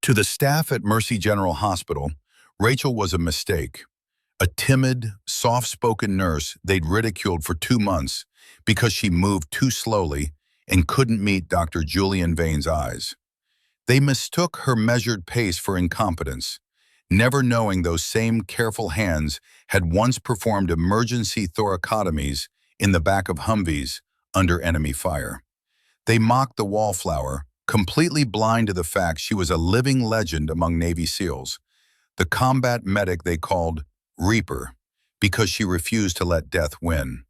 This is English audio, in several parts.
To the staff at Mercy General Hospital, Rachel was a mistake. A timid, soft-spoken nurse they'd ridiculed for 2 months because she moved too slowly and couldn't meet Dr. Julian Vane's eyes. They mistook her measured pace for incompetence, never knowing those same careful hands had once performed emergency thoracotomies in the back of Humvees under enemy fire. They mocked the wallflower, completely blind to the fact she was a living legend among Navy SEALs, the combat medic they called Reaper, because she refused to let death win.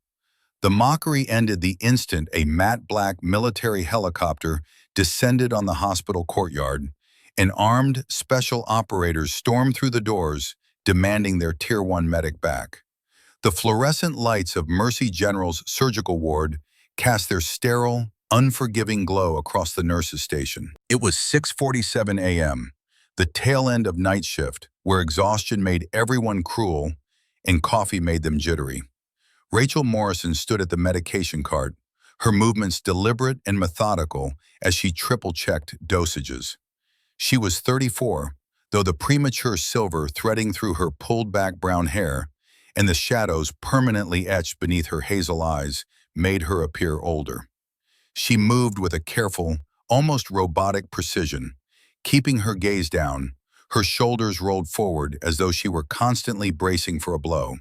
The mockery ended the instant a matte black military helicopter descended on the hospital courtyard, and armed special operators stormed through the doors, demanding their Tier 1 medic back. The fluorescent lights of Mercy General's surgical ward cast their sterile, unforgiving glow across the nurses' station. It was 6:47 a.m., the tail end of night shift, where exhaustion made everyone cruel and coffee made them jittery. Rachel Morrison stood at the medication cart, her movements deliberate and methodical as she triple-checked dosages. She was 34, though the premature silver threading through her pulled-back brown hair and the shadows permanently etched beneath her hazel eyes made her appear older. She moved with a careful, almost robotic precision, keeping her gaze down, her shoulders rolled forward as though she were constantly bracing for a blow.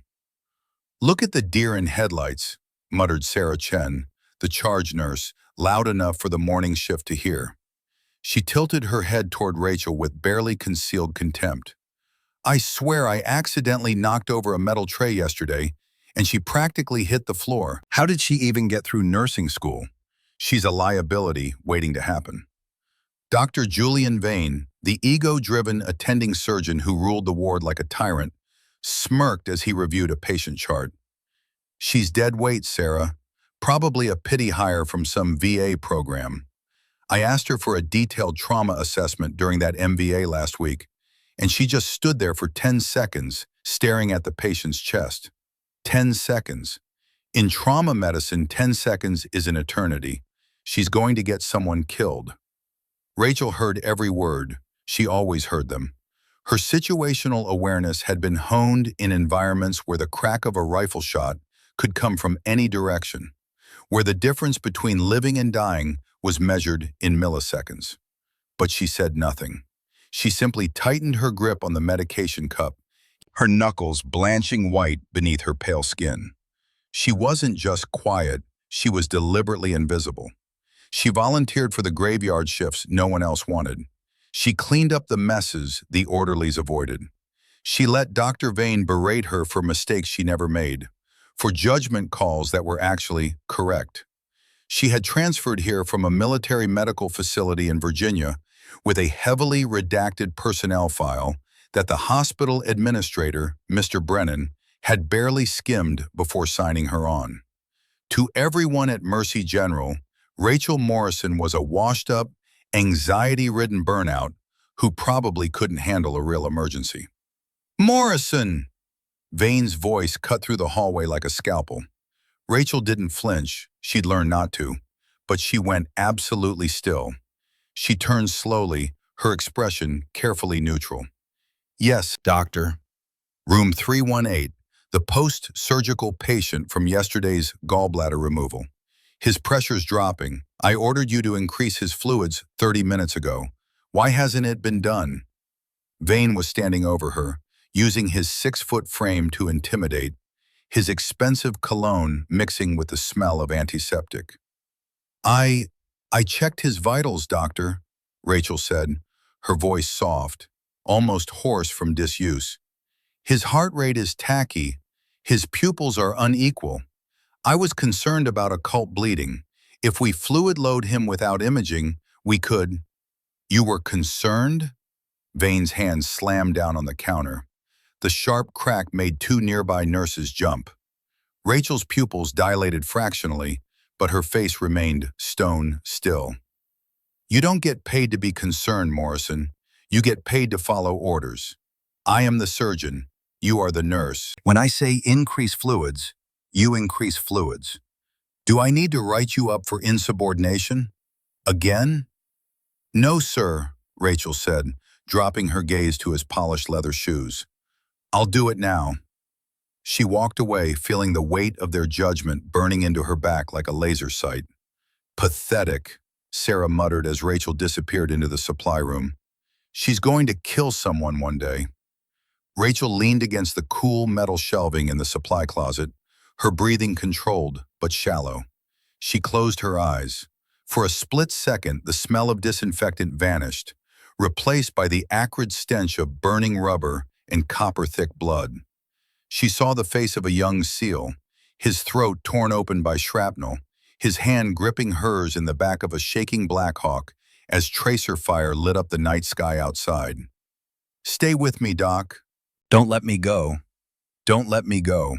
"Look at the deer in headlights," muttered Sarah Chen, the charge nurse, loud enough for the morning shift to hear. She tilted her head toward Rachel with barely concealed contempt. "I swear I accidentally knocked over a metal tray yesterday, and she practically hit the floor. How did she even get through nursing school? She's a liability waiting to happen." Dr. Julian Vane, the ego-driven attending surgeon who ruled the ward like a tyrant, smirked as he reviewed a patient chart. "She's dead weight, Sarah. Probably a pity hire from some VA program. I asked her for a detailed trauma assessment during that MVA last week, and she just stood there for 10 seconds, staring at the patient's chest. 10 seconds. In trauma medicine, 10 seconds is an eternity. She's going to get someone killed." Rachel heard every word. She always heard them. Her situational awareness had been honed in environments where the crack of a rifle shot could come from any direction, where the difference between living and dying was measured in milliseconds. But she said nothing. She simply tightened her grip on the medication cup, her knuckles blanching white beneath her pale skin. She wasn't just quiet, she was deliberately invisible. She volunteered for the graveyard shifts no one else wanted. She cleaned up the messes the orderlies avoided. She let Dr. Vane berate her for mistakes she never made, for judgment calls that were actually correct. She had transferred here from a military medical facility in Virginia with a heavily redacted personnel file that the hospital administrator, Mr. Brennan, had barely skimmed before signing her on. To everyone at Mercy General, Rachel Morrison was a washed-up, anxiety-ridden burnout who probably couldn't handle a real emergency. "Morrison!" Vane's voice cut through the hallway like a scalpel. Rachel didn't flinch, she'd learned not to, but she went absolutely still. She turned slowly, her expression carefully neutral. "Yes, doctor." "Room 318, the post-surgical patient from yesterday's gallbladder removal. His pressure's dropping. I ordered you to increase his fluids 30 minutes ago. Why hasn't it been done?" Vane was standing over her, using his 6-foot frame to intimidate, his expensive cologne mixing with the smell of antiseptic. I checked his vitals, doctor," Rachel said, her voice soft, almost hoarse from disuse. "His heart rate is tacky. His pupils are unequal. I was concerned about occult bleeding. If we fluid load him without imaging, we could—" "You were concerned?" Vane's hand slammed down on the counter. The sharp crack made 2 nearby nurses jump. Rachel's pupils dilated fractionally, but her face remained stone still. "You don't get paid to be concerned, Morrison. You get paid to follow orders. I am the surgeon. You are the nurse. When I say increase fluids, you increase fluids. Do I need to write you up for insubordination? Again?" "No, sir," Rachel said, dropping her gaze to his polished leather shoes. "I'll do it now." She walked away, feeling the weight of their judgment burning into her back like a laser sight. "Pathetic," Sarah muttered as Rachel disappeared into the supply room. "She's going to kill someone one day." Rachel leaned against the cool metal shelving in the supply closet, her breathing controlled but shallow. She closed her eyes. For a split second, the smell of disinfectant vanished, replaced by the acrid stench of burning rubber and copper-thick blood. She saw the face of a young SEAL, his throat torn open by shrapnel, his hand gripping hers in the back of a shaking Blackhawk as tracer fire lit up the night sky outside. "Stay with me, Doc. Don't let me go. Don't let me go."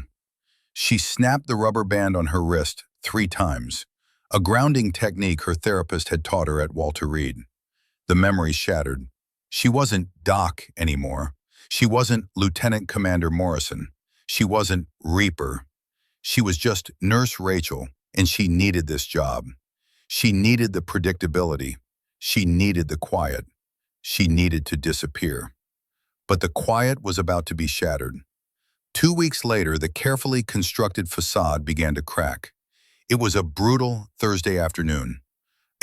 She snapped the rubber band on her wrist 3 times, a grounding technique her therapist had taught her at Walter Reed. The memory shattered. She wasn't Doc anymore. She wasn't Lieutenant Commander Morrison. She wasn't Reaper. She was just Nurse Rachel, and she needed this job. She needed the predictability. She needed the quiet. She needed to disappear. But the quiet was about to be shattered. 2 weeks later, the carefully constructed facade began to crack. It was a brutal Thursday afternoon.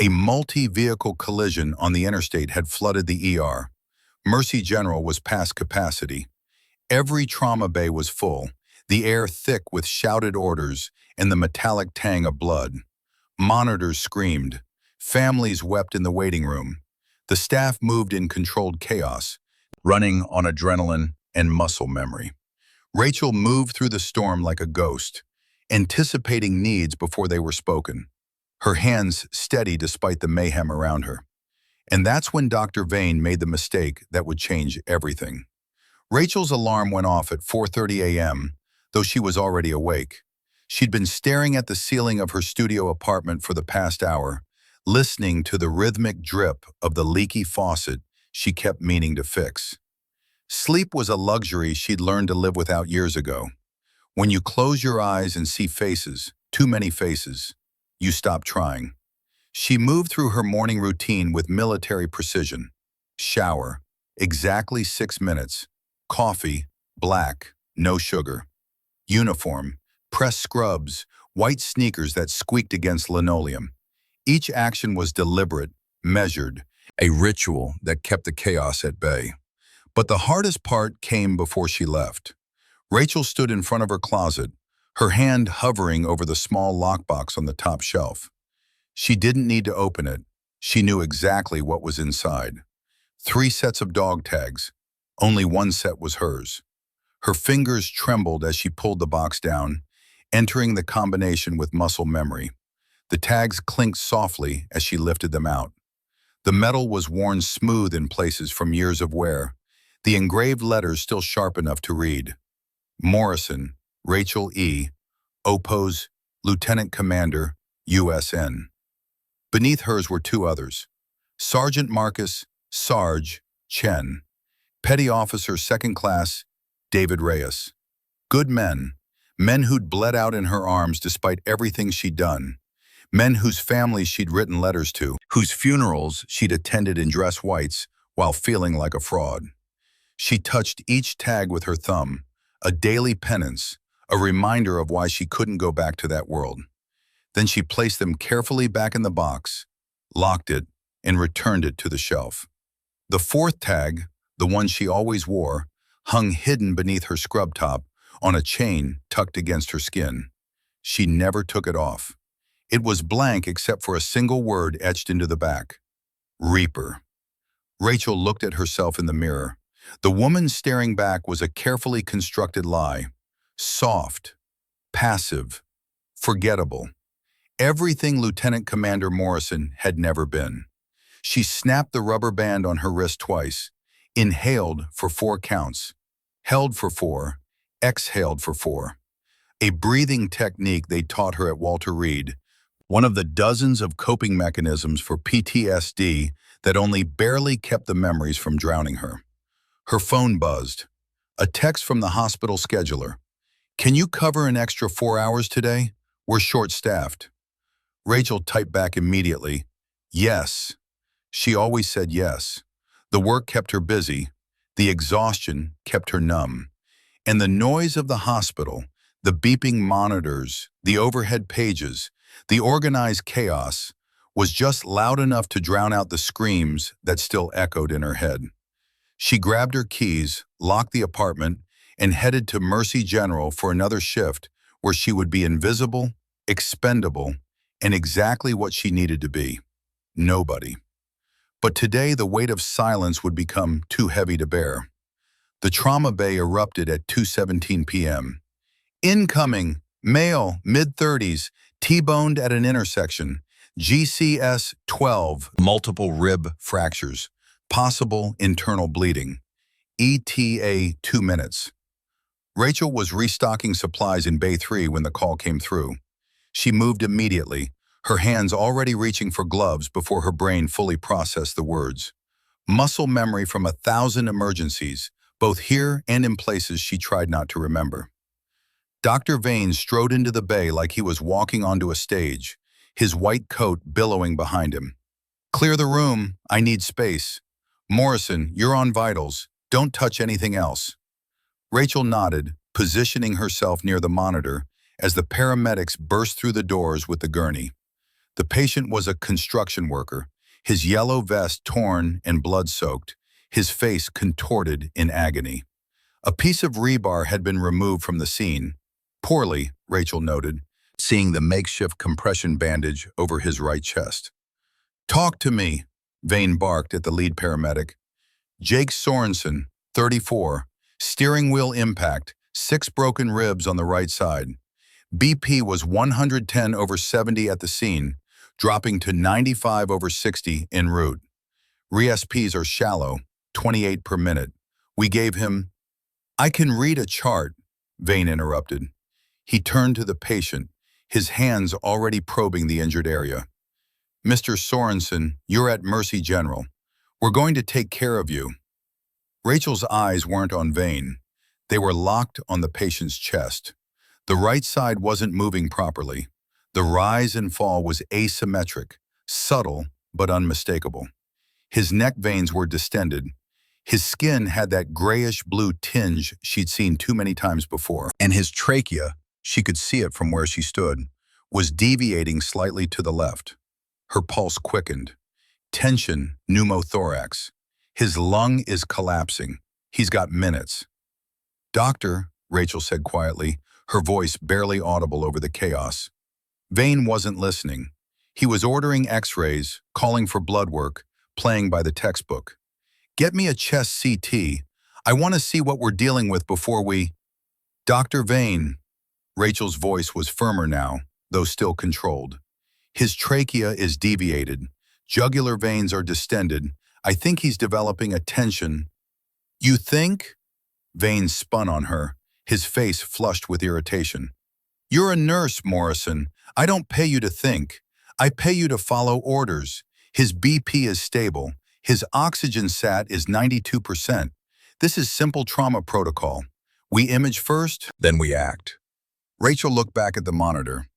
A multi-vehicle collision on the interstate had flooded the ER. Mercy General was past capacity. Every trauma bay was full, the air thick with shouted orders and the metallic tang of blood. Monitors screamed. Families wept in the waiting room. The staff moved in controlled chaos, running on adrenaline and muscle memory. Rachel moved through the storm like a ghost, anticipating needs before they were spoken, her hands steady despite the mayhem around her. And that's when Dr. Vane made the mistake that would change everything. Rachel's alarm went off at 4:30 a.m., though she was already awake. She'd been staring at the ceiling of her studio apartment for the past hour, listening to the rhythmic drip of the leaky faucet she kept meaning to fix. Sleep was a luxury she'd learned to live without years ago. When you close your eyes and see faces, too many faces, you stop trying. She moved through her morning routine with military precision. Shower, exactly 6 minutes. Coffee, black, no sugar. Uniform, press scrubs, white sneakers that squeaked against linoleum. Each action was deliberate, measured, a ritual that kept the chaos at bay. But the hardest part came before she left. Rachel stood in front of her closet, her hand hovering over the small lockbox on the top shelf. She didn't need to open it. She knew exactly what was inside. 3 sets of dog tags. Only 1 set was hers. Her fingers trembled as she pulled the box down, entering the combination with muscle memory. The tags clinked softly as she lifted them out. The metal was worn smooth in places from years of wear, the engraved letters still sharp enough to read. Morrison, Rachel E., Opos, Lieutenant Commander, USN. Beneath hers were 2 others. Sergeant Marcus, Sarge, Chen. Petty Officer 2nd Class, David Reyes. Good men, men who'd bled out in her arms despite everything she'd done. Men whose families she'd written letters to, whose funerals she'd attended in dress whites while feeling like a fraud. She touched each tag with her thumb, a daily penance, a reminder of why she couldn't go back to that world. Then she placed them carefully back in the box, locked it, and returned it to the shelf. The 4th tag, the one she always wore, hung hidden beneath her scrub top on a chain tucked against her skin. She never took it off. It was blank except for a single word etched into the back. Reaper. Rachel looked at herself in the mirror. The woman staring back was a carefully constructed lie. Soft, passive, forgettable. Everything Lieutenant Commander Morrison had never been. She snapped the rubber band on her wrist twice, inhaled for 4 counts, held for 4, exhaled for 4. A breathing technique they taught her at Walter Reed, one of the dozens of coping mechanisms for PTSD that only barely kept the memories from drowning her. Her phone buzzed. A text from the hospital scheduler. "Can you cover an extra 4 hours today? We're short-staffed." Rachel typed back immediately. Yes. She always said yes. The work kept her busy, the exhaustion kept her numb, and the noise of the hospital, the beeping monitors, the overhead pages, the organized chaos, was just loud enough to drown out the screams that still echoed in her head. She grabbed her keys, locked the apartment, and headed to Mercy General for another shift where she would be invisible, expendable, and exactly what she needed to be: nobody. But today the weight of silence would become too heavy to bear. The trauma bay erupted at 2:17 p.m. Incoming, male, mid-30s, T-boned at an intersection, GCS 12, multiple rib fractures, possible internal bleeding, ETA 2 minutes. Rachel was restocking supplies in Bay 3 when the call came through. She moved immediately, her hands already reaching for gloves before her brain fully processed the words. Muscle memory from 1,000 emergencies, both here and in places she tried not to remember. Dr. Vane strode into the bay like he was walking onto a stage, his white coat billowing behind him. "Clear the room, I need space. Morrison, you're on vitals. Don't touch anything else." Rachel nodded, positioning herself near the monitor as the paramedics burst through the doors with the gurney. The patient was a construction worker, his yellow vest torn and blood-soaked, his face contorted in agony. A piece of rebar had been removed from the scene. Poorly, Rachel noted, seeing the makeshift compression bandage over his right chest. "Talk to me," Vane barked at the lead paramedic. Jake Sorensen, 34, steering wheel impact, 6 broken ribs on the right side. BP was 110/70 at the scene, dropping to 95/60 en route. Re-SPs are shallow, 28 per minute. We gave him— "I can read a chart," Vane interrupted. He turned to the patient, his hands already probing the injured area. "Mr. Sorensen, you're at Mercy General. We're going to take care of you." Rachel's eyes weren't on Vane. They were locked on the patient's chest. The right side wasn't moving properly. The rise and fall was asymmetric, subtle but unmistakable. His neck veins were distended. His skin had that grayish-blue tinge she'd seen too many times before. And his trachea, she could see it from where she stood, was deviating slightly to the left. Her pulse quickened. Tension, pneumothorax. His lung is collapsing. He's got minutes. "Doctor," Rachel said quietly, her voice barely audible over the chaos. Vane wasn't listening. He was ordering x-rays, calling for blood work, playing by the textbook. "Get me a chest CT. I want to see what we're dealing with before we—" "Dr. Vane." Rachel's voice was firmer now, though still controlled. "His trachea is deviated. Jugular veins are distended. I think he's developing a tension." "You think?" Vane spun on her, his face flushed with irritation. "You're a nurse, Morrison. I don't pay you to think. I pay you to follow orders. His BP is stable. His oxygen sat is 92%. This is simple trauma protocol. We image first, then we act." Rachel looked back at the monitor.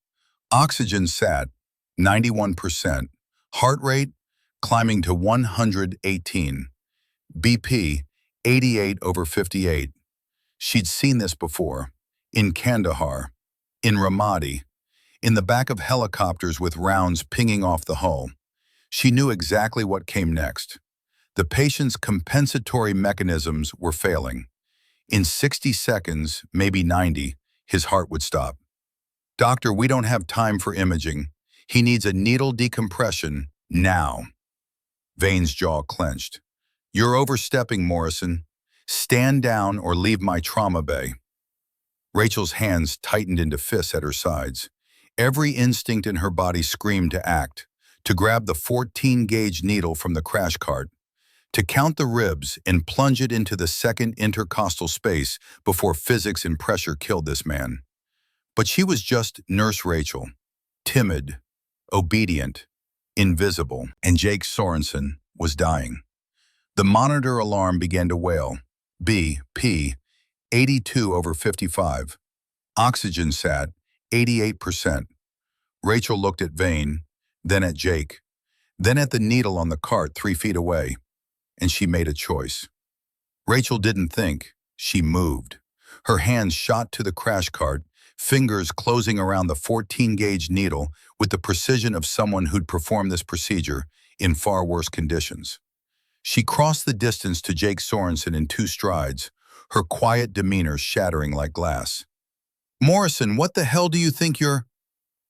Oxygen sat, 91%. Heart rate, climbing to 118. BP, 88/58. She'd seen this before. In Kandahar. In Ramadi. In the back of helicopters with rounds pinging off the hull. She knew exactly what came next. The patient's compensatory mechanisms were failing. In 60 seconds, maybe 90, his heart would stop. "Doctor, we don't have time for imaging. He needs a needle decompression now." Vane's jaw clenched. "You're overstepping, Morrison. Stand down or leave my trauma bay." Rachel's hands tightened into fists at her sides. Every instinct in her body screamed to act, to grab the 14-gauge needle from the crash cart, to count the ribs and plunge it into the second intercostal space before physics and pressure killed this man. But she was just Nurse Rachel, timid, obedient, invisible, and Jake Sorensen was dying. The monitor alarm began to wail. BP, 82/55. Oxygen sat, 88%. Rachel looked at Vane, then at Jake, then at the needle on the cart 3 feet away. and she made a choice. Rachel didn't think, she moved. Her hands shot to the crash cart, fingers closing around the 14-gauge needle with the precision of someone who'd performed this procedure in far worse conditions. She crossed the distance to Jake Sorensen in 2 strides, her quiet demeanor shattering like glass. "Morrison, what the hell do you think you're—"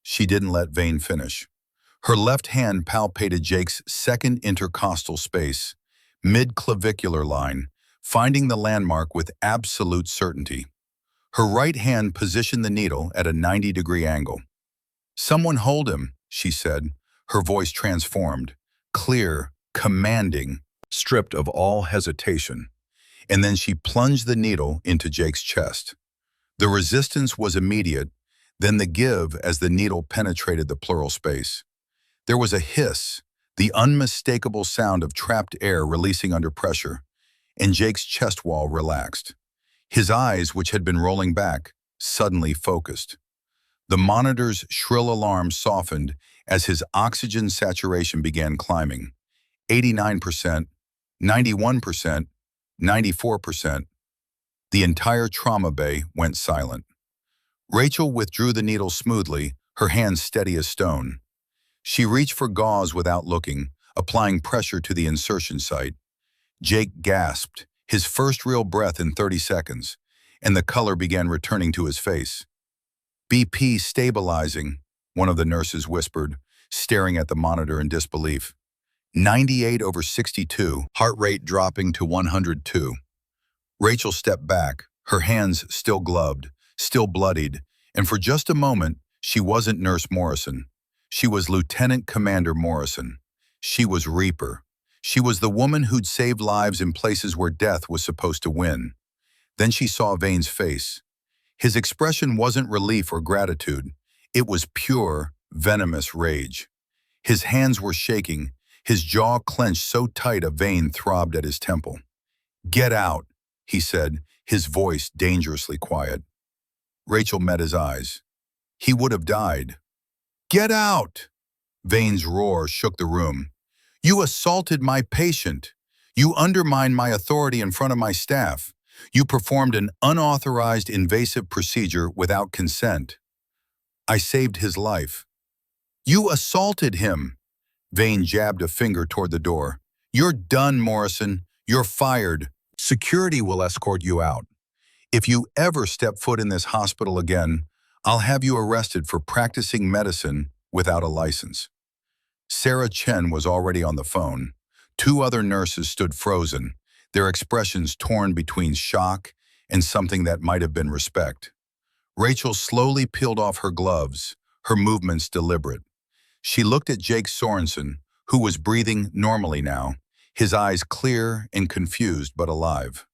She didn't let Vane finish. Her left hand palpated Jake's second intercostal space, mid-clavicular line, finding the landmark with absolute certainty. Her right hand positioned the needle at a 90-degree angle. "Someone hold him," she said, her voice transformed, clear, commanding, stripped of all hesitation. And then she plunged the needle into Jake's chest. The resistance was immediate, then the give as the needle penetrated the pleural space. There was a hiss, the unmistakable sound of trapped air releasing under pressure, and Jake's chest wall relaxed. His eyes, which had been rolling back, suddenly focused. The monitor's shrill alarm softened as his oxygen saturation began climbing. 89%, 91%, 94%. The entire trauma bay went silent. Rachel withdrew the needle smoothly, her hands steady as stone. She reached for gauze without looking, applying pressure to the insertion site. Jake gasped, his first real breath in 30 seconds, and the color began returning to his face. "BP stabilizing," one of the nurses whispered, staring at the monitor in disbelief. 98/62, heart rate dropping to 102. Rachel stepped back, her hands still gloved, still bloodied, and for just a moment, she wasn't Nurse Morrison. She was Lieutenant Commander Morrison. She was Reaper. She was the woman who'd saved lives in places where death was supposed to win. Then she saw Vane's face. His expression wasn't relief or gratitude. It was pure, venomous rage. His hands were shaking, his jaw clenched so tight a vein throbbed at his temple. "Get out," he said, his voice dangerously quiet. Rachel met his eyes. He would have died. "Get out!" Vane's roar shook the room. "You assaulted my patient. You undermined my authority in front of my staff. You performed an unauthorized invasive procedure without consent. I saved his life." "You assaulted him." Vane jabbed a finger toward the door. "You're done, Morrison. You're fired. Security will escort you out. If you ever step foot in this hospital again, I'll have you arrested for practicing medicine without a license." Sarah Chen was already on the phone. 2 other nurses stood frozen, their expressions torn between shock and something that might have been respect. Rachel slowly peeled off her gloves, her movements deliberate. She looked at Jake Sorensen, who was breathing normally now, his eyes clear and confused but alive.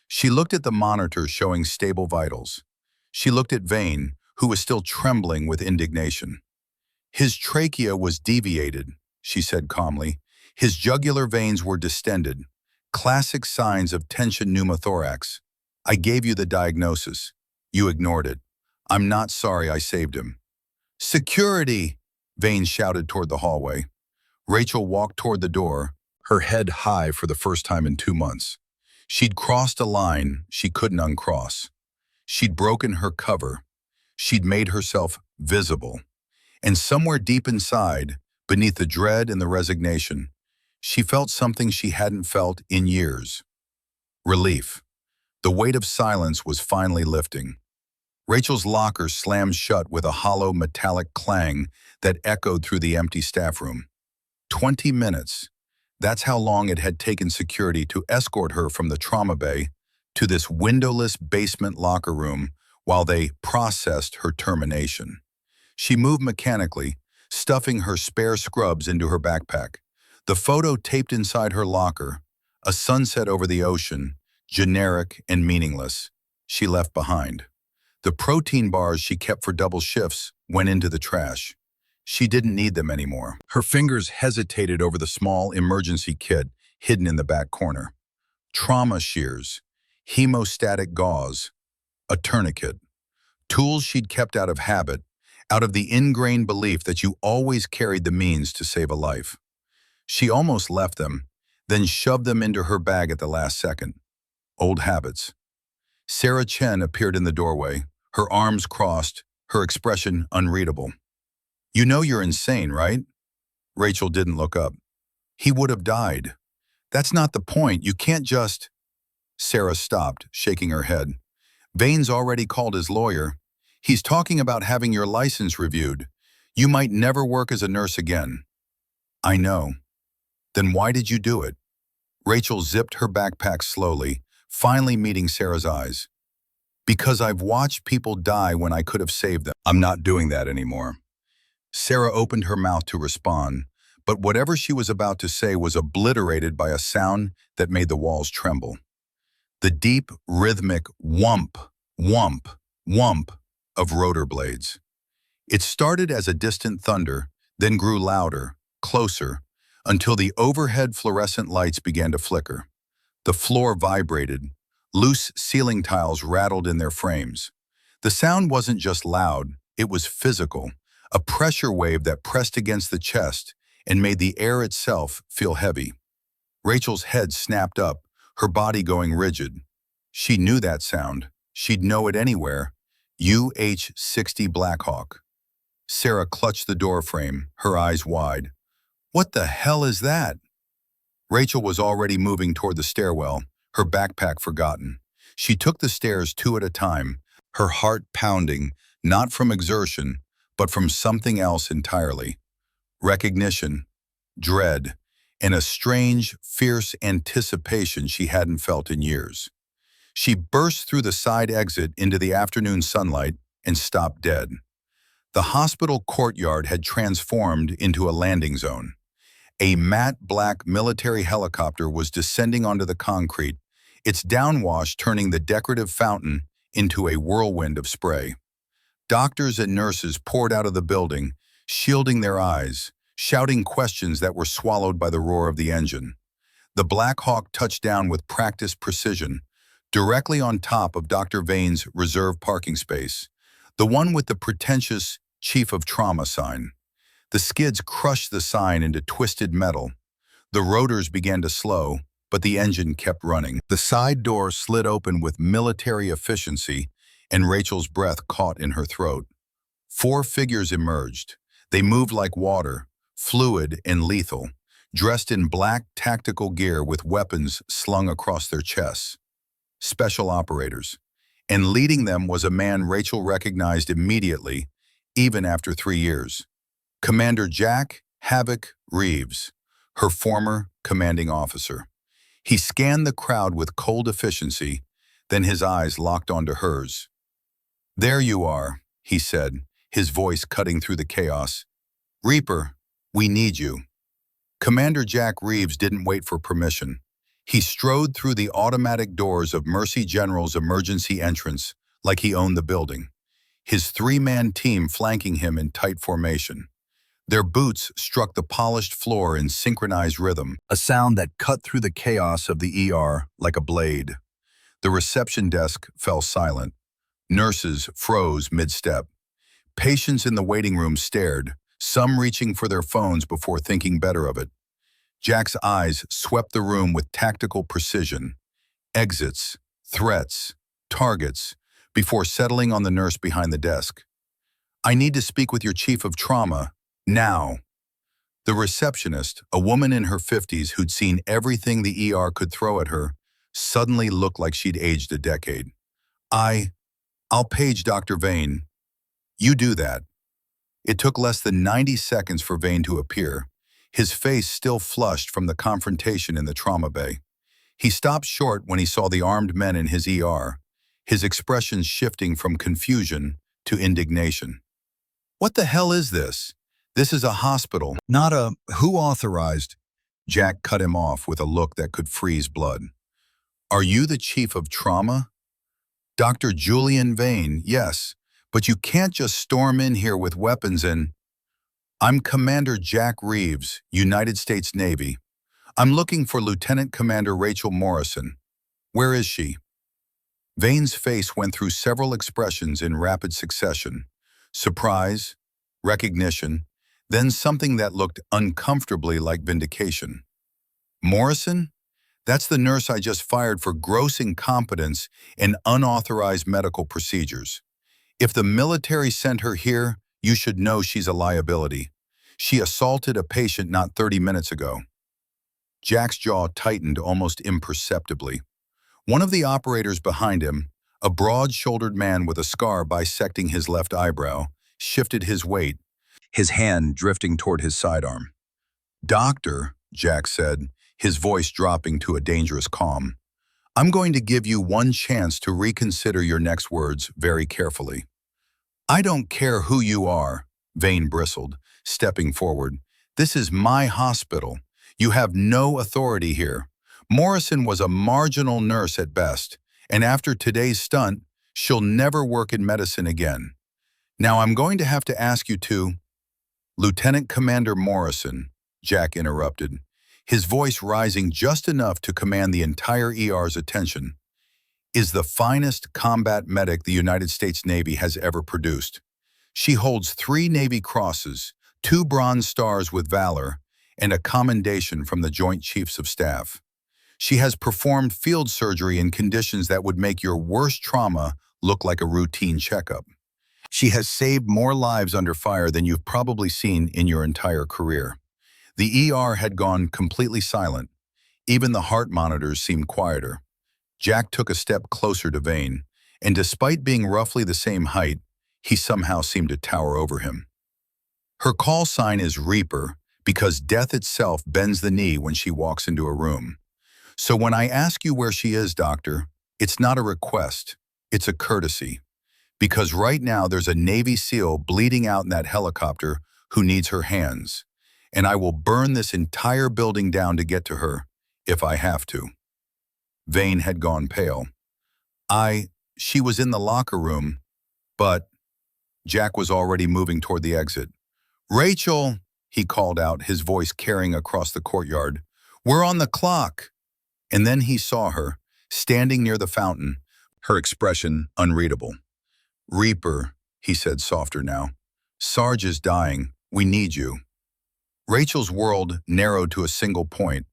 She looked at the monitor showing stable vitals. She looked at Vane, who was still trembling with indignation. "His trachea was deviated," she said calmly. "His jugular veins were distended. Classic signs of tension pneumothorax. I gave you the diagnosis. You ignored it. I'm not sorry I saved him." "Security!" Vane shouted toward the hallway. Rachel walked toward the door, her head high for the first time in 2 months. She'd crossed a line she couldn't uncross. She'd broken her cover. She'd made herself visible. And somewhere deep inside, beneath the dread and the resignation, she felt something she hadn't felt in years. Relief. The weight of silence was finally lifting. Rachel's locker slammed shut with a hollow metallic clang that echoed through the empty staff room. 20 minutes. That's how long it had taken security to escort her from the trauma bay to this windowless basement locker room while they processed her termination. She moved mechanically, stuffing her spare scrubs into her backpack. The photo taped inside her locker, a sunset over the ocean, generic and meaningless, she left behind. The protein bars she kept for double shifts went into the trash. She didn't need them anymore. Her fingers hesitated over the small emergency kit hidden in the back corner. Trauma shears, hemostatic gauze, a tourniquet. Tools she'd kept out of habit, out of the ingrained belief that you always carried the means to save a life. She almost left them, then shoved them into her bag at the last second. Old habits. Sarah Chen appeared in the doorway, her arms crossed, her expression unreadable. "You know you're insane, right?" Rachel didn't look up. "He would have died. That's not the point. You can't just—" Sarah stopped, shaking her head. "Vane's already called his lawyer. He's talking about having your license reviewed. You might never work as a nurse again." "I know. Then why did you do it?" Rachel zipped her backpack slowly, finally meeting Sarah's eyes. "Because I've watched people die when I could have saved them. I'm not doing that anymore." Sarah opened her mouth to respond, but whatever she was about to say was obliterated by a sound that made the walls tremble. The deep, rhythmic whump, whump, whump of rotor blades. It started as a distant thunder, then grew louder, closer, until the overhead fluorescent lights began to flicker. The floor vibrated. Loose ceiling tiles rattled in their frames. The sound wasn't just loud, it was physical, a pressure wave that pressed against the chest and made the air itself feel heavy. Rachel's head snapped up, her body going rigid. She knew that sound. She'd know it anywhere. UH-60 Blackhawk. Sarah clutched the door frame, her eyes wide. "What the hell is that?" Rachel was already moving toward the stairwell, her backpack forgotten. She took the stairs 2 at a time, her heart pounding, not from exertion, but from something else entirely. Recognition, dread, and a strange, fierce anticipation she hadn't felt in years. She burst through the side exit into the afternoon sunlight and stopped dead. The hospital courtyard had transformed into a landing zone. A matte black military helicopter was descending onto the concrete, its downwash turning the decorative fountain into a whirlwind of spray. Doctors and nurses poured out of the building, shielding their eyes, shouting questions that were swallowed by the roar of the engine. The Black Hawk touched down with practiced precision, directly on top of Dr. Vane's reserved parking space, the one with the pretentious Chief of Trauma sign. The skids crushed the sign into twisted metal. The rotors began to slow, but the engine kept running. The side door slid open with military efficiency, and Rachel's breath caught in her throat. 4 figures emerged. They moved like water, fluid and lethal, dressed in black tactical gear with weapons slung across their chests. Special operators. And leading them was a man Rachel recognized immediately, even after 3 years. Commander Jack Havoc Reeves, her former commanding officer. He scanned the crowd with cold efficiency, then his eyes locked onto hers. "There you are," he said, his voice cutting through the chaos. "Reaper, we need you." Commander Jack Reeves didn't wait for permission. He strode through the automatic doors of Mercy General's emergency entrance like he owned the building, his 3-man team flanking him in tight formation. Their boots struck the polished floor in synchronized rhythm, a sound that cut through the chaos of the ER like a blade. The reception desk fell silent. Nurses froze mid-step. Patients in the waiting room stared, some reaching for their phones before thinking better of it. Jack's eyes swept the room with tactical precision. Exits, threats, targets, before settling on the nurse behind the desk. "I need to speak with your chief of trauma. Now." The receptionist, a woman in her 50s who'd seen everything the ER could throw at her, suddenly looked like she'd aged a decade. I'll page Dr. Vane." "You do that." It took less than 90 seconds for Vane to appear, his face still flushed from the confrontation in the trauma bay. He stopped short when he saw the armed men in his ER, his expressions shifting from confusion to indignation. "What the hell is this? This is a hospital, not a—" "Who authorized?" Jack cut him off with a look that could freeze blood. "Are you the chief of trauma?" "Dr. Julian Vane, yes, but you can't just storm in here with weapons and—" "I'm Commander Jack Reeves, United States Navy. I'm looking for Lieutenant Commander Rachel Morrison. Where is she?" Vane's face went through several expressions in rapid succession. Surprise, recognition, then something that looked uncomfortably like vindication. Morrison? That's the nurse I just fired for gross incompetence and unauthorized medical procedures. If the military sent her here, you should know she's a liability. She assaulted a patient not 30 minutes ago. Jack's jaw tightened almost imperceptibly. One of the operators behind him, a broad-shouldered man with a scar bisecting his left eyebrow, shifted his weight, his hand drifting toward his sidearm. "Doctor," Jack said, his voice dropping to a dangerous calm, "I'm going to give you one chance to reconsider your next words very carefully." "I don't care who you are," Vane bristled, stepping forward. "This is my hospital. You have no authority here. Morrison was a marginal nurse at best, and after today's stunt, she'll never work in medicine again. Now I'm going to have to ask you to—" "Lieutenant Commander Morrison," Jack interrupted, his voice rising just enough to command the entire ER's attention, "is the finest combat medic the United States Navy has ever produced. She holds 3 Navy Crosses, 2 Bronze Stars with Valor, and a commendation from the Joint Chiefs of Staff. She has performed field surgery in conditions that would make your worst trauma look like a routine checkup. She has saved more lives under fire than you've probably seen in your entire career." The ER had gone completely silent. Even the heart monitors seemed quieter. Jack took a step closer to Vane, and despite being roughly the same height, he somehow seemed to tower over him. "Her call sign is Reaper because death itself bends the knee when she walks into a room. So when I ask you where she is, Doctor, it's not a request, it's a courtesy. Because right now there's a Navy SEAL bleeding out in that helicopter who needs her hands, and I will burn this entire building down to get to her, if I have to." Vane had gone pale. She was in the locker room, but—" Jack was already moving toward the exit. "Rachel," he called out, his voice carrying across the courtyard, "we're on the clock." And then he saw her, standing near the fountain, her expression unreadable. "Reaper," he said softer now. "Sarge is dying. We need you." Rachel's world narrowed to a single point.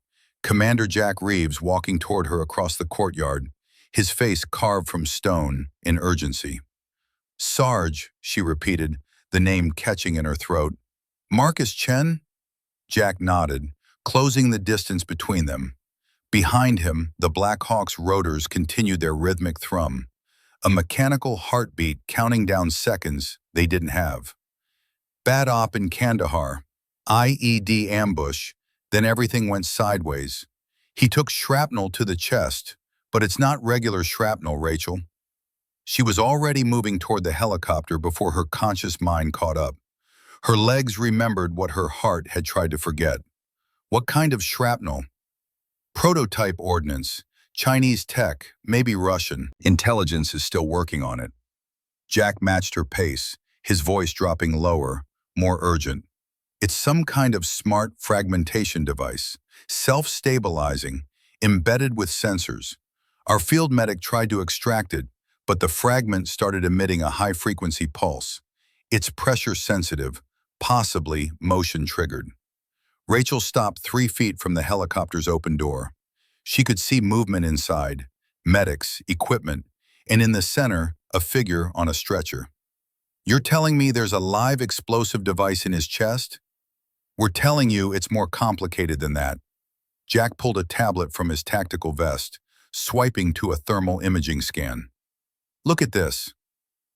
Commander Jack Reeves walking toward her across the courtyard, his face carved from stone in urgency. "Sarge," she repeated, the name catching in her throat. "Marcus Chen?" Jack nodded, closing the distance between them. Behind him, the Black Hawk's rotors continued their rhythmic thrum, a mechanical heartbeat counting down seconds they didn't have. "Bad op in Kandahar. IED ambush. Then everything went sideways. He took shrapnel to the chest, but it's not regular shrapnel, Rachel." She was already moving toward the helicopter before her conscious mind caught up. Her legs remembered what her heart had tried to forget. What kind of shrapnel? Prototype ordnance. Chinese tech, maybe Russian. Intelligence is still working on it. Jack matched her pace, his voice dropping lower, more urgent. "It's some kind of smart fragmentation device, self-stabilizing, embedded with sensors. Our field medic tried to extract it, but the fragment started emitting a high-frequency pulse. It's pressure-sensitive, possibly motion-triggered." Rachel stopped 3 feet from the helicopter's open door. She could see movement inside, medics, equipment, and in the center, a figure on a stretcher. "You're telling me there's a live explosive device in his chest?" "We're telling you it's more complicated than that." Jack pulled a tablet from his tactical vest, swiping to a thermal imaging scan. "Look at this."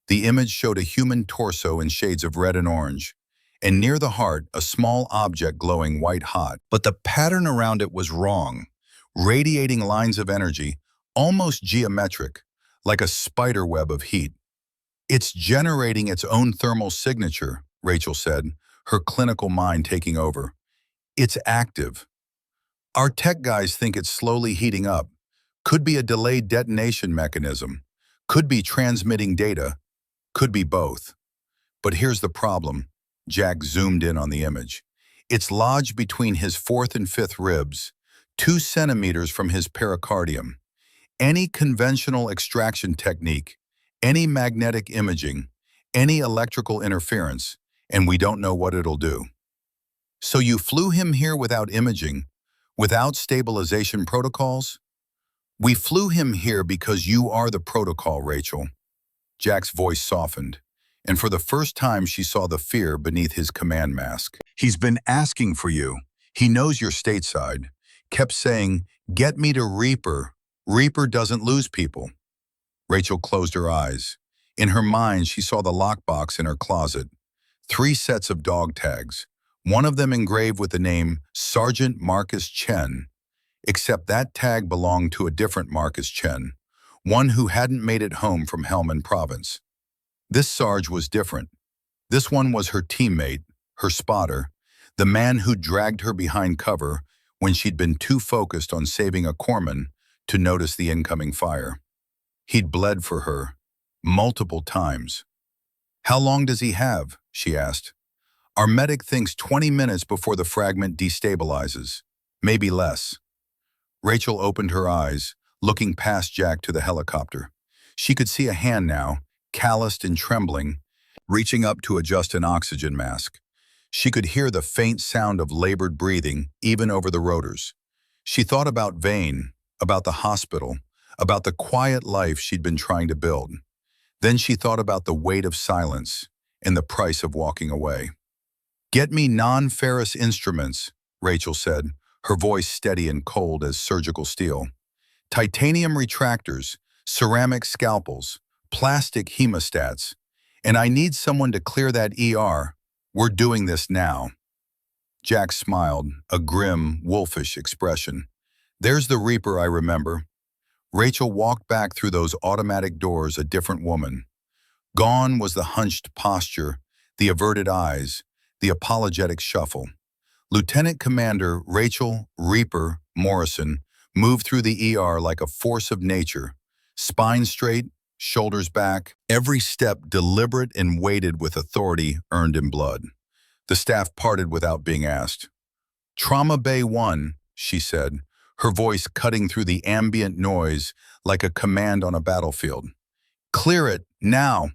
The image showed a human torso in shades of red and orange, and near the heart, a small object glowing white-hot. But the pattern around it was wrong, radiating lines of energy, almost geometric, like a spider web of heat. "It's generating its own thermal signature," Rachel said, her clinical mind taking over. "It's active. Our tech guys think it's slowly heating up. Could be a delayed detonation mechanism. Could be transmitting data. Could be both. But here's the problem." Jack zoomed in on the image. "It's lodged between his 4th and 5th ribs, 2 centimeters from his pericardium. Any conventional extraction technique, any magnetic imaging, any electrical interference, and we don't know what it'll do." "So you flew him here without imaging? Without stabilization protocols? We flew him here because you are the protocol, Rachel. Jack's voice softened, and for the first time she saw the fear beneath his command mask. He's been asking for you. He knows you're stateside. Kept saying, get me to Reaper. Reaper doesn't lose people. Rachel closed her eyes. In her mind, she saw the lockbox in her closet. 3 sets of dog tags, one of them engraved with the name Sergeant Marcus Chen, except that tag belonged to a different Marcus Chen, one who hadn't made it home from Helmand Province. This Sarge was different. This one was her teammate, her spotter, the man who dragged her behind cover when she'd been too focused on saving a corpsman to notice the incoming fire. He'd bled for her, multiple times. How long does he have? She asked. Our medic thinks 20 minutes before the fragment destabilizes, maybe less. Rachel opened her eyes, looking past Jack to the helicopter. She could see a hand now, calloused and trembling, reaching up to adjust an oxygen mask. She could hear the faint sound of labored breathing, even over the rotors. She thought about Vane, about the hospital, about the quiet life she'd been trying to build. Then she thought about the weight of silence and the price of walking away. Get me non-ferrous instruments, Rachel said, her voice steady and cold as surgical steel. Titanium retractors, ceramic scalpels, plastic hemostats. And I need someone to clear that ER. We're doing this now. Jack smiled, a grim, wolfish expression. There's the Reaper I remember. Rachel walked back through those automatic doors a different woman. Gone was the hunched posture, the averted eyes, the apologetic shuffle. Lieutenant Commander Rachel Reaper Morrison moved through the ER like a force of nature, spine straight, shoulders back, every step deliberate and weighted with authority earned in blood. The staff parted without being asked. Trauma Bay 1, she said, her voice cutting through the ambient noise like a command on a battlefield. Clear it, now.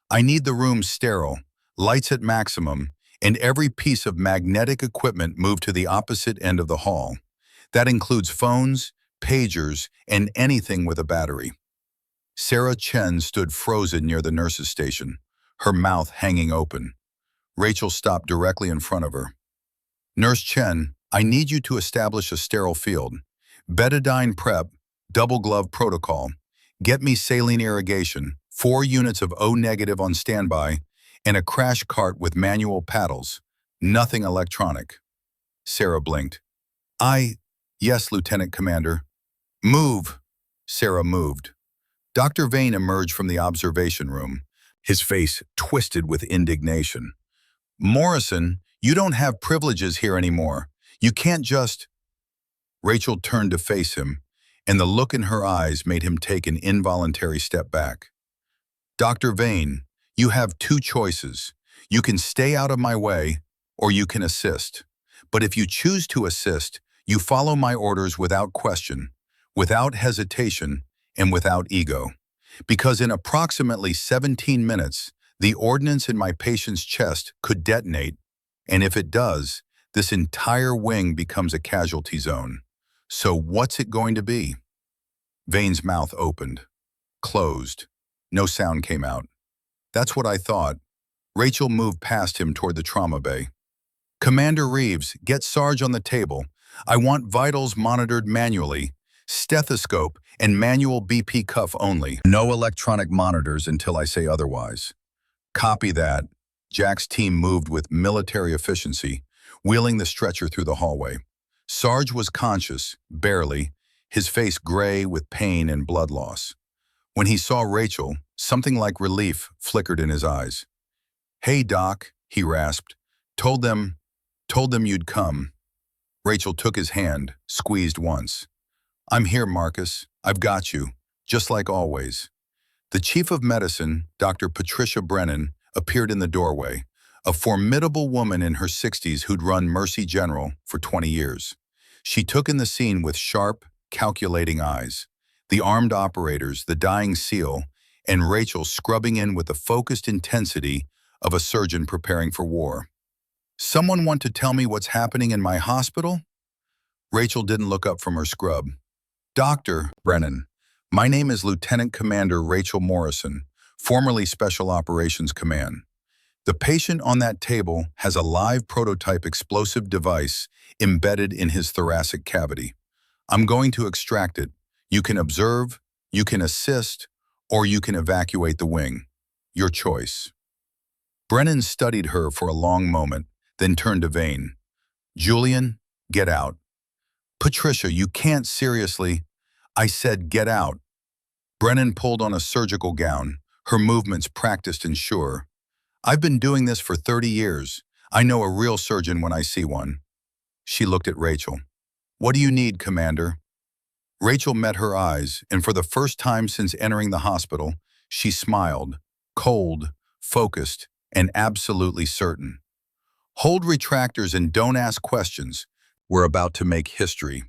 I need the room sterile, lights at maximum, and every piece of magnetic equipment moved to the opposite end of the hall. That includes phones, pagers, and anything with a battery. Sarah Chen stood frozen near the nurse's station, her mouth hanging open. Rachel stopped directly in front of her. Nurse Chen, I need you to establish a sterile field. Betadine prep, double glove protocol. Get me saline irrigation, 4 units of O- on standby, and a crash cart with manual paddles. Nothing electronic. Sarah blinked. Yes, Lieutenant Commander. Move. Sarah moved. Dr. Vane emerged from the observation room, his face twisted with indignation. Morrison, you don't have privileges here anymore. You can't just... Rachel turned to face him, and the look in her eyes made him take an involuntary step back. Dr. Vane, you have 2 choices. You can stay out of my way, or you can assist. But if you choose to assist, you follow my orders without question, without hesitation, and without ego. Because in approximately 17 minutes, the ordnance in my patient's chest could detonate, and if it does, this entire wing becomes a casualty zone. So what's it going to be? Vane's mouth opened, closed. No sound came out. That's what I thought. Rachel moved past him toward the trauma bay. Commander Reeves, get Sarge on the table. I want vitals monitored manually, stethoscope and manual BP cuff only. No electronic monitors until I say otherwise. Copy that. Jack's team moved with military efficiency, wheeling the stretcher through the hallway. Sarge was conscious, barely, his face gray with pain and blood loss. When he saw Rachel, something like relief flickered in his eyes. Hey, Doc, he rasped. Told them you'd come. Rachel took his hand, squeezed once. I'm here, Marcus. I've got you, just like always. The chief of medicine, Dr. Patricia Brennan, appeared in the doorway, a formidable woman in her 60s who'd run Mercy General for 20 years. She took in the scene with sharp, calculating eyes. The armed operators, the dying SEAL, and Rachel scrubbing in with the focused intensity of a surgeon preparing for war. Someone want to tell me what's happening in my hospital? Rachel didn't look up from her scrub. Dr. Brennan, my name is Lieutenant Commander Rachel Morrison, formerly Special Operations Command. The patient on that table has a live prototype explosive device embedded in his thoracic cavity. I'm going to extract it. You can observe, you can assist, or you can evacuate the wing. Your choice. Brennan studied her for a long moment, then turned to Vane. Julian, get out. Patricia, you can't seriously. I said get out. Brennan pulled on a surgical gown, her movements practiced and sure. I've been doing this for 30 years. I know a real surgeon when I see one. She looked at Rachel. What do you need, Commander? Rachel met her eyes, and for the first time since entering the hospital, she smiled, cold, focused, and absolutely certain. Hold retractors and don't ask questions. We're about to make history.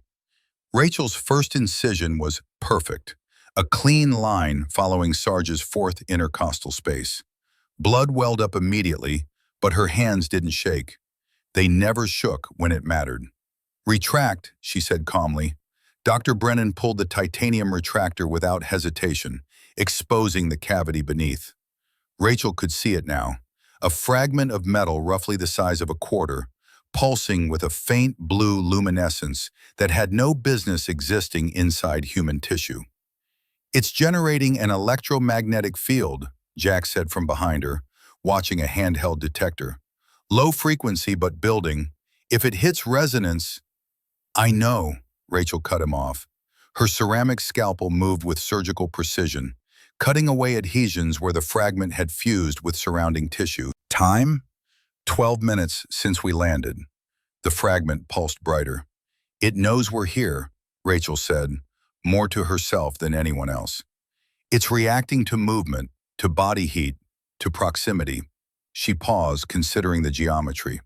Rachel's first incision was perfect, a clean line following Sarge's fourth intercostal space. Blood welled up immediately, but her hands didn't shake. They never shook when it mattered. Retract, she said calmly. Dr. Brennan pulled the titanium retractor without hesitation, exposing the cavity beneath. Rachel could see it now, a fragment of metal roughly the size of a quarter, pulsing with a faint blue luminescence that had no business existing inside human tissue. It's generating an electromagnetic field, Jack said from behind her, watching a handheld detector. Low frequency but building. If it hits resonance... I know, Rachel cut him off. Her ceramic scalpel moved with surgical precision, cutting away adhesions where the fragment had fused with surrounding tissue. Time? 12 minutes since we landed. The fragment pulsed brighter. It knows we're here, Rachel said, more to herself than anyone else. It's reacting to movement, to body heat, to proximity. She paused, considering the geometry.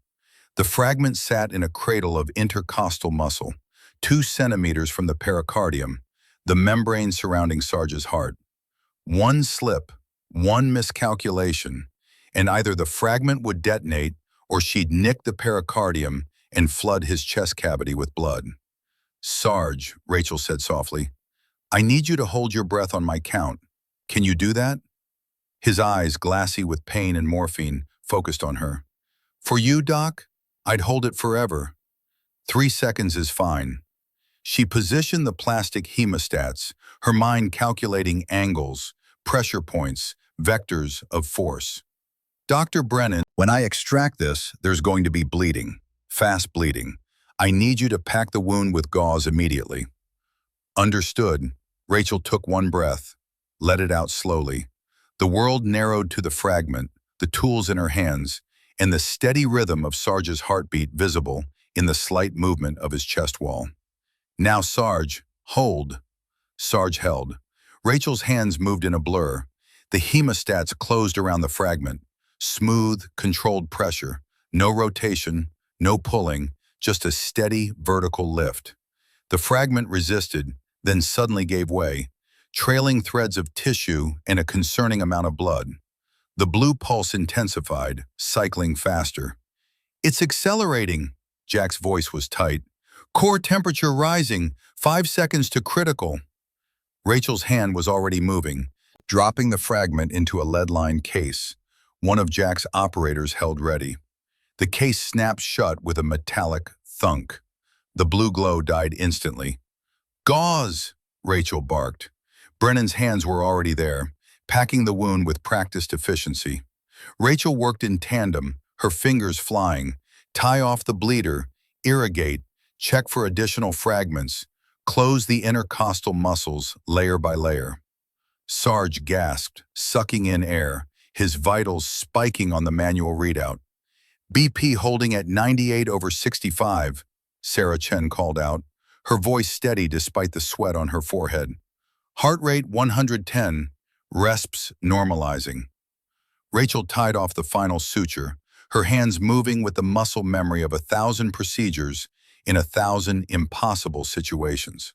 The fragment sat in a cradle of intercostal muscle, 2 centimeters from the pericardium, the membrane surrounding Sarge's heart. One slip, one miscalculation, and either the fragment would detonate or she'd nick the pericardium and flood his chest cavity with blood. Sarge, Rachel said softly, I need you to hold your breath on my count. Can you do that? His eyes, glassy with pain and morphine, focused on her. For you, Doc, I'd hold it forever. 3 seconds is fine. She positioned the plastic hemostats, her mind calculating angles, pressure points, vectors of force. Dr. Brennan, when I extract this, there's going to be bleeding, fast bleeding. I need you to pack the wound with gauze immediately. Understood. Rachel took one breath, let it out slowly. The world narrowed to the fragment, the tools in her hands, and the steady rhythm of Sarge's heartbeat visible in the slight movement of his chest wall. Now, Sarge, hold. Sarge held. Rachel's hands moved in a blur. The hemostats closed around the fragment. Smooth, controlled pressure. No rotation, no pulling, just a steady, vertical lift. The fragment resisted, then suddenly gave way, trailing threads of tissue and a concerning amount of blood. The blue pulse intensified, cycling faster. It's accelerating. Jack's voice was tight. Core temperature rising, 5 seconds to critical. Rachel's hand was already moving, dropping the fragment into a lead-lined case. One of Jack's operators held ready. The case snapped shut with a metallic thunk. The blue glow died instantly. Gauze! Rachel barked. Brennan's hands were already there, packing the wound with practiced efficiency. Rachel worked in tandem, her fingers flying. Tie off the bleeder, irrigate, check for additional fragments, close the intercostal muscles layer by layer. Sarge gasped, sucking in air, his vitals spiking on the manual readout. BP holding at 98/65, Sarah Chen called out, her voice steady despite the sweat on her forehead. Heart rate 110, resps normalizing. Rachel tied off the final suture, her hands moving with the muscle memory of 1,000 procedures in 1,000 impossible situations.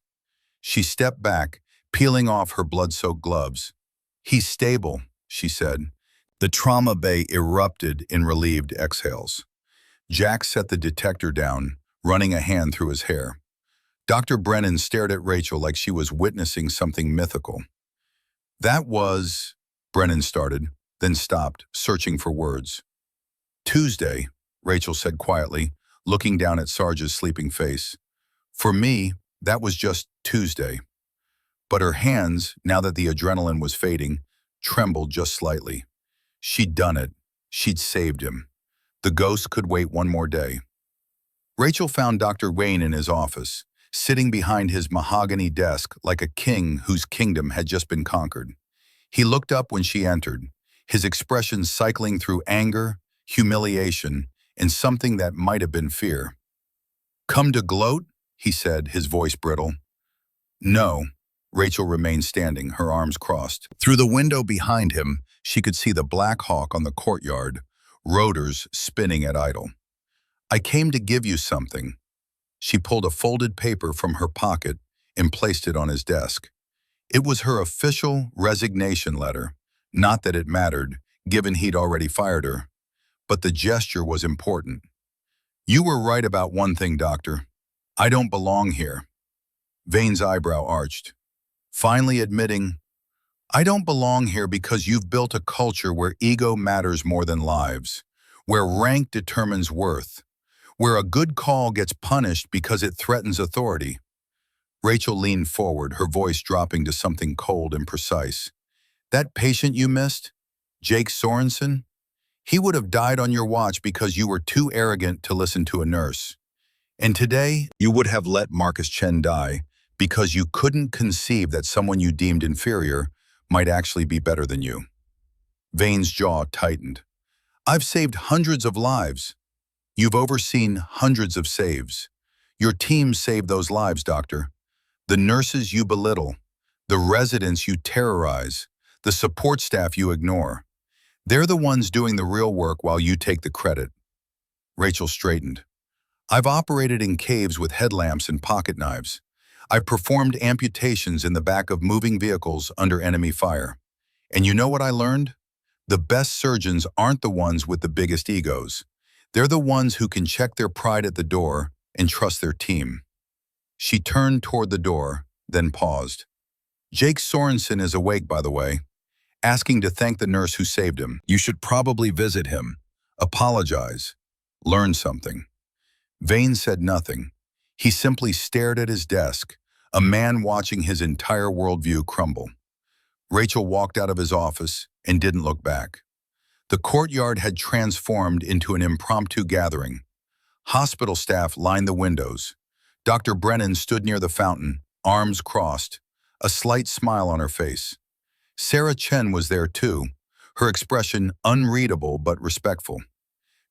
She stepped back, peeling off her blood-soaked gloves. He's stable, she said. The trauma bay erupted in relieved exhales. Jack set the detector down, running a hand through his hair. Dr. Brennan stared at Rachel like she was witnessing something mythical. That was, Brennan started, then stopped, searching for words. Tuesday, Rachel said quietly, looking down at Sarge's sleeping face. For me, that was just Tuesday. But her hands, now that the adrenaline was fading, trembled just slightly. She'd done it. She'd saved him. The ghost could wait one more day. Rachel found Dr. Wayne in his office, sitting behind his mahogany desk like a king whose kingdom had just been conquered. He looked up when she entered, his expression cycling through anger, humiliation, and something that might have been fear. "Come to gloat?" he said, his voice brittle. "No." Rachel remained standing, her arms crossed. Through the window behind him, she could see the Black Hawk on the courtyard, rotors spinning at idle. "I came to give you something." She pulled a folded paper from her pocket and placed it on his desk. It was her official resignation letter. Not that it mattered, given he'd already fired her. But the gesture was important. "You were right about one thing, Doctor. I don't belong here." Vane's eyebrow arched, finally admitting, "I don't belong here because you've built a culture where ego matters more than lives, where rank determines worth, where a good call gets punished because it threatens authority." Rachel leaned forward, her voice dropping to something cold and precise. "That patient you missed, Jake Sorensen, he would have died on your watch because you were too arrogant to listen to a nurse. And today, you would have let Marcus Chen die because you couldn't conceive that someone you deemed inferior might actually be better than you." Vane's jaw tightened. "I've saved hundreds of lives. You've overseen hundreds of saves. Your team saved those lives, Doctor. The nurses you belittle, the residents you terrorize, the support staff you ignore. They're the ones doing the real work while you take the credit." Rachel straightened. "I've operated in caves with headlamps and pocket knives. I've performed amputations in the back of moving vehicles under enemy fire. And you know what I learned? The best surgeons aren't the ones with the biggest egos. They're the ones who can check their pride at the door and trust their team." She turned toward the door, then paused. "Jake Sorensen is awake, by the way, asking to thank the nurse who saved him. You should probably visit him, apologize, learn something." Vane said nothing. He simply stared at his desk, a man watching his entire worldview crumble. Rachel walked out of his office and didn't look back. The courtyard had transformed into an impromptu gathering. Hospital staff lined the windows. Dr. Brennan stood near the fountain, arms crossed, a slight smile on her face. Sarah Chen was there too, her expression unreadable but respectful.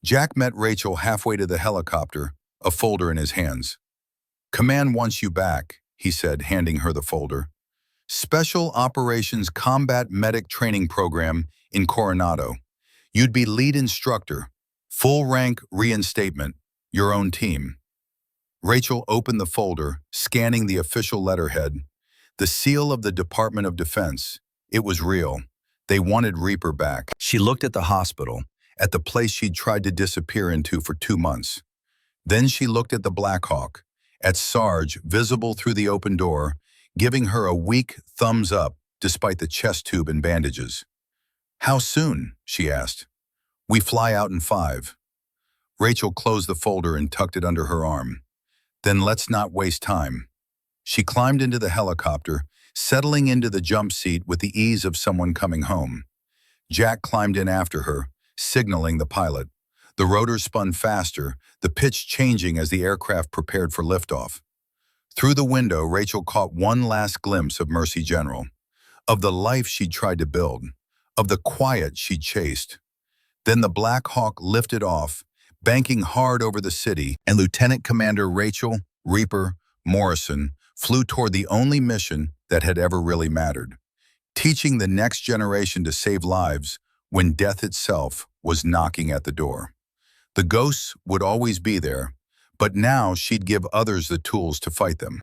Jack met Rachel halfway to the helicopter, a folder in his hands. "Command wants you back," he said, handing her the folder. "Special Operations Combat Medic Training Program in Coronado. You'd be lead instructor, full rank reinstatement, your own team." Rachel opened the folder, scanning the official letterhead. The seal of the Department of Defense. It was real. They wanted Reaper back. She looked at the hospital, at the place she'd tried to disappear into for 2 months. Then she looked at the Black Hawk, at Sarge visible through the open door, giving her a weak thumbs up despite the chest tube and bandages. "How soon?" she asked. "We fly out in 5. Rachel closed the folder and tucked it under her arm. "Then let's not waste time." She climbed into the helicopter, settling into the jump seat with the ease of someone coming home. Jack climbed in after her, signaling the pilot. The rotors spun faster, the pitch changing as the aircraft prepared for liftoff. Through the window, Rachel caught one last glimpse of Mercy General, of the life she'd tried to build, of the quiet she'd chased. Then the Black Hawk lifted off, banking hard over the city, and Lieutenant Commander Rachel Reaper Morrison flew toward the only mission that had ever really mattered, teaching the next generation to save lives when death itself was knocking at the door. The ghosts would always be there, but now she'd give others the tools to fight them.